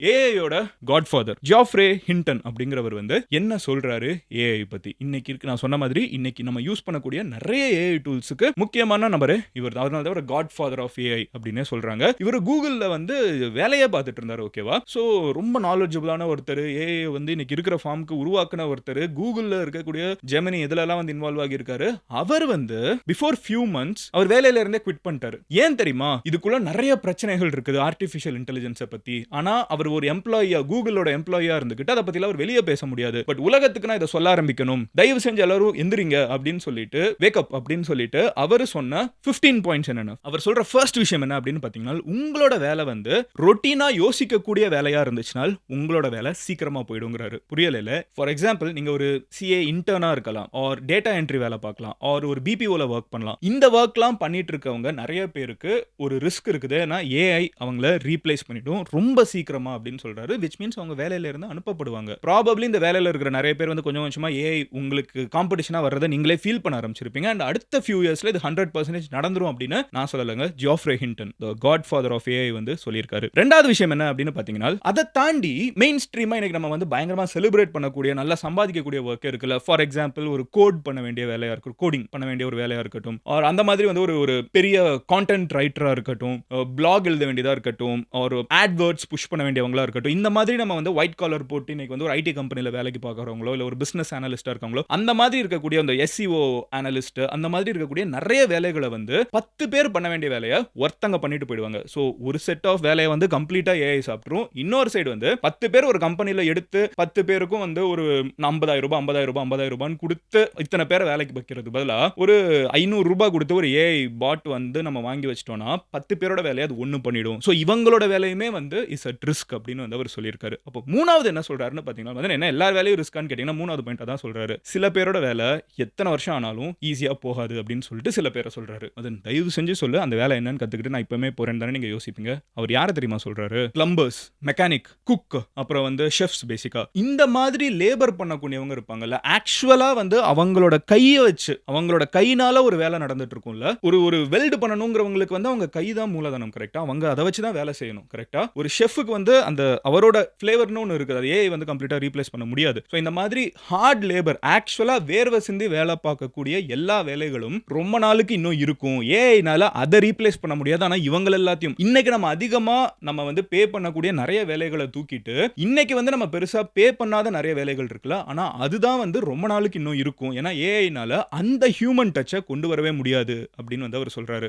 ஏஐயோட Godfather Jaffrey Hindon அப்படிங்கிறவர் வந்து என்ன சொல்றாரு ஏஐ பத்தி. இன்னைக்கு இருக்கு நான் சொன்ன மாதிரி இன்னைக்கு நம்ம யூஸ் பண்ணக்கூடிய நிறைய ஏஐ டூல்ஸுக்கு முக்கியமான நபர் இவர் தான். அதனால தான் காட்ஃபாதர் ஆஃப் ஏஐ அப்படின்னே சொல்றாங்க. இவர் கூகுள்ல வந்து வேலையே பார்த்துட்டு இருந்தாரு. ஓகேவா? ஸோ ரொம்ப நாலேஜபிளான ஒருத்தர், ஏஐ வந்து இன்னைக்கு இருக்கிற ஃபார்முக்கு உருவாக்குன ஒருத்தர், கூகுள்ல இருக்கக்கூடிய ஜெமினி இதுலலாம் வந்து இன்வால்வ் ஆகியிருக்காரு. அவர் வந்து பிஃபோர் ஃபியூ மந்த்ஸ் அவர் வேலையில இருந்தே குவிட் பண்ணிட்டாரு. ஏன் தெரியுமா? இதுக்குள்ள நிறைய பிரச்சனைகள் இருக்குது ஆர்டிஃபிஷியல் இன்டெலிஜென்ஸை பத்தி. ஆனா அவர் ஒரு எம்ப்ளாயியா, கூகுளோட எம்ப்ளாயியா இருந்துகிட்டு அதை பத்தி அவர் வெளியே பேச முடியாது. பட் உலகத்துக்கு நான் இதை சொல்ல ஆரம்பிக்கணும், தயவு செஞ்சு எல்லாரும் எந்திரிங்க அப்படின்னு சொல்லிட்டு, வேக் அப் அப்படின்னு சொல்லிட்டு அவர் சொன்ன 15 பாயிண்ட்ஸ் என்னன்னா, அவர் சொல்ற ஃபர்ஸ்ட் விஷயம் என்ன அப்படின்னு பாத்தீங்கன்னா, உங்களோட வேலை வந்து ரொட்டீனா யோசிக்கக்கூடிய வேலையா இருந்துச்சுன்னா உங்களோட வேலை சீக்கிரமா போயிடுங்கிறாரு. புரியல? ஃபார் எக்ஸாம்பிள், நீங்க ஒரு சிஏ இன்டர்னா இருக்கலாம், ஆர் டேட்டா என்ட்ரி வேலை பார்க்கலாம், ஆர் ஒரு பிபிஓல ஒர்க் பண்ணலாம். இந்த ஒர்க்லாம் பண்ணிட்டு இருக்கவங்க நிறைய பேருக்கு ஒரு ரிஸ்க் இருக்குது. ஏன்னா ஏஐ அவங்கள ரீப்ளேஸ் பண்ணிடும் ரொம்ப சீக்கிரமா அப்படின்னு சொல்றாரு. which means அவங்க வேலையில இருந்து அனுப்பப்படுவாங்க. ப்ராபபிலி இந்த வேலையில இருக்கிற நிறைய பேர் வந்து கொஞ்சம் கொஞ்சமா ஏஐ உங்களுக்கு காம்படிஷனா வர்றதை நீங்களே ஃபீல் பண்ண ஆரம்பிச்சிருப்பீங்க. அண்ட் அடுத்த ஃபியூ இயர்ஸ்ல இது 100% நடந்துரும் அப்படின்னு நான் சொல்லலங்க. ஜாஃப்ரே ஹிண்டன், தி காட்ஃபாதர் ஆஃப் ஏஐ வந்து சொல்லியிருக்காரு. ரெண்டாவது விஷயம் என்ன அப்படின்னு பாத்தீங்கன்னா, அதை தாண்டி மெயின் ஸ்ட்ரீமா இன்னைக்கு நம்ம வந்து பயங்கரமா செலிப்ரேட் பண்ணக்கூடிய, நல்லா சம்பாதிக்கக்கூடிய ஒர்க் இருக்குல்ல. ஃபார் எக்ஸாம்பிள், ஒரு கோட் பண்ண வேண்டிய வேலையா இருக்கும், கோடிங் பண்ண வேண்டிய ஒரு வேலையா இருக்கட்டும், ஆர் அந்த மாதிரி வந்து ஒரு பெரிய கான்டென்ட் ரைட்டரா இருக்கட்டும், பிளாக் எழுத வேண்டியதா இருக்கட்டும், ஒரு ஆட்வர்ட்ஸ் புஷ் பண்ண வேண்டியவங்களா இருக்கட்டும். இந்த மாதிரி நம்ம வந்து ஒயிட் காலர் போட்டு இன்னைக்கு வந்து ஒரு ஐடி கம்பெனில வேலைக்கு பார்க்கறவங்களோ இல்ல ஒரு பிசினஸ் அனலிஸ்டா இருக்காங்களோ, அந்த மாதிரி இருக்கக்கூடிய அந்த எஸ்இஓ அனலிஸ்ட், அந்த மாதிரி இருக்கக்கூடிய நிறைய வேலைகளை வந்து 10 பேர் பண்ண வேண்டிய வேலையை ஒருத்தங்க பண்ணிட்டு போயிடுவாங்க. ஸோ ஒரு செட் ஆஃப் வேலையை வந்து கம்ப்ளீட்டா ஏஐ சாப்பிட்டுரும். இன்னொரு சைடு வந்து 10 பேர் ஒரு கம்பெனில எடுத்து 10 பேருக்கும் வந்து ஒரு 50,000 ரூபாய் 50,000 ரூபாய் கொடுத்து இத்தனை பேரை வேலைக்கு வைக்கிறது பதிலா ஒரு 500 ரூபாய் கொடுத்து ஒரு ஏஐ பாட் வந்து நம்ம வாங்கி வச்சிட்டோம்னா 10 பேரோட வேலையை அது ஒண்ணு பண்ணிடும். ஸோ இவங்களோட வேலையுமே வந்து இஸ் அட் ரிஸ்க் அப்படின்னு வந்து அவர் சொல்லியிருக்காரு. அப்போ மூணாவது என்ன சொல்றாருன்னு பாத்தீங்கன்னா, என்ன எல்லா வேலையும் ரிஸ்கான்னு கேட்டீங்கன்னா மூணாவது பாயிண்ட் தான் சொல்றாரு. சில பேரோட வேலை எத்தனை வருஷம் ஆனாலும் ஈஸியா போகாது அப்படின்னு சொல்லிட்டு சில பேரை சொல்றாரு. அது தயவு செஞ்சு சொல்லு, அந்த வேலை என்னன்னு கத்துக்கிட்டு நான் இப்பவுமே போறேன்னு தானே நீங்க யோசிப்பீங்க. அவர் யாரை தெரியுமா சொல்றாரு? பிளம்பர்ஸ், மெக்கானிக், குக், அப்புறம் வந்து ஷெஃப்ஸ். பேசிக்கா இந்த மாதிரி லேபர் பண்ணக்கூடியவங்க இருப்பாங்கல்ல, ஆக்சுவலா வந்து அவங்களோட கையை வச்சு, அவங்களோட கையினால ஒரு வேலை நடந்துட்டு இருக்கும்ல. ஒரு வெல்டு பண்ணணுங்கிறவங்களுக்கு வந்து அவங்க கை தான் மூலதனம். கரெக்டா? அவங்க அதை வச்சு தான் வேலை செய்யணும். கரெக்டா? ஒரு ஷெஃப்க்கு வந்து அந்த அவரோட ஃப்ளேவர்னு ஒன்று இருக்குது, அது ஏஐ வந்து கம்ப்ளீட்டா ரீப்ளேஸ் பண்ண முடியாது. ஸோ இந்த மாதிரி ஹார்ட் லேபர், ஆக்சுவலா வேர்வை சிந்தி வேலை பார்க்கக்கூடிய எல்லா வேலைகளும் ரொம்ப நாளுக்கு இன்னும் இருக்கும். ஏஐனால அதை ரீப்ளேஸ் பண்ண முடியாது. ஆனால் இவங்க எல்லாத்தையும் இன்னைக்கு நம்ம அதிகமா நம்ம வந்து பே பண்ணக்கூடிய நிறைய வேலைகளை தூக்கிட்டு இன்னைக்கு வந்து நம்ம பெருசா பே பண்ணாத நிறைய வேலைகள் இருக்குல்ல, ஆனா அதுதான் வந்து ரொம்ப நாளுக்கு இன்னும் இருக்கும். ஏன்னா ஏஐனால அந்த ஹியூமன் டச்சை கொண்டு வரவே முடியாது அப்படின்னு வந்து அவர் சொல்றாரு.